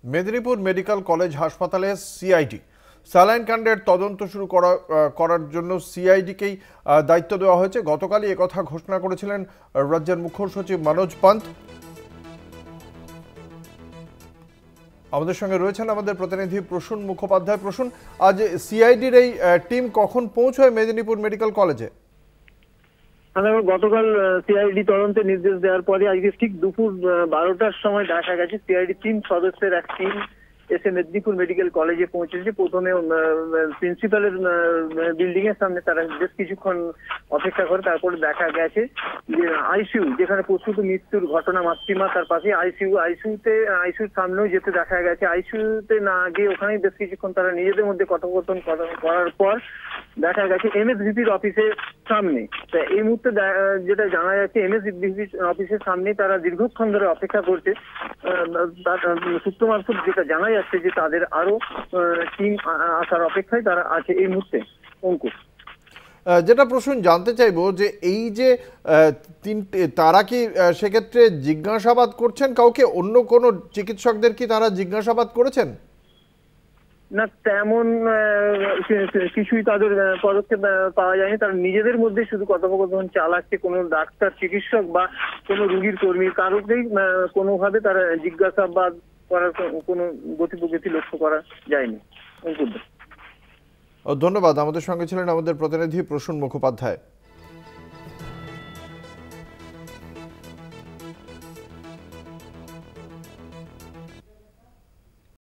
Medinipur medical college হাসপাতালে CID saline কাণ্ডের তদন্ত শুরু করার জন্য সিআইডিকেই দায়িত্ব দেওয়া হয়েছে। গতকালই একথা ঘোষণা করেছিলেন রাজ্যের মুখ্য সচিব মনোজ পান্ত। আমাদের সঙ্গে রয়েছেন আমাদের প্রতিনিধি প্রসূন মুখোপাধ্যায়। প্রসূন, আজ সিআইডির এই টিম কখন পৌঁছয় মেদিনীপুর মেডিকেল কলেজে? গতকাল সিআইডি তদন্তের নির্দেশ দেওয়ার পরে আজকে ঠিক দুপুর 12টার সময় দেখা গেছে সিআইডি 3 সদস্যের এক টিম এসে মেদিনীপুর মেডিকেল কলেজে পৌঁছেছে। প্রথমে প্রিন্সিপালের বিল্ডিং এর সামনে তারা বেশ কিছুক্ষণ অপেক্ষা করে, তারপরে দেখা গেছে যে আইসিইউ, যেখানে প্রসূত মৃত্যুর ঘটনা, মাতৃমা তার পাশে আইসিইউর সামনেও যেতে দেখা গেছে। আইসিইউতে না গিয়ে ওখানেই বেশ কিছুক্ষণ তারা নিজেদের মধ্যে কথোপকথন করার পর দেখা গেছে এমএসভিপির অফিসের সামনে। এই মুহূর্তে যেটা জানা যাচ্ছে, এমএসভিপি অফিসের সামনে তারা দীর্ঘক্ষণ ধরে অপেক্ষা করছে। সূত্র মারফত যেটা জানা যাচ্ছে যে তাদের আরো টিম আসার অপেক্ষায় তারা আছে এই মুহূর্তে। অঙ্কুশ, যেটা প্রশ্ন জানতে চাইবো যে এই যে তারা কি সেক্ষেত্রে জিজ্ঞাসাবাদ করছেন কাউকে, অন্য কোনো চিকিৎসকদের কি তারা জিজ্ঞাসাবাদ করেছেন? না, তেমন কিছুই তাদের পদক্ষেপ পাওয়া যায়নি। তারা নিজেদের মধ্যে শুধু কথোপকথন চালাচ্ছে। কোনো ডাক্তার, চিকিৎসক বা কোনো রোগীর কর্মী কারোকেই কোনোভাবে তারা জিজ্ঞাসাবাদ করার কোনো গতি লক্ষ্য করা যায়নি। ধন্যবাদ। আমাদের সঙ্গে ছিলেন আমাদের প্রতিনিধি প্রসূন মুখোপাধ্যায়।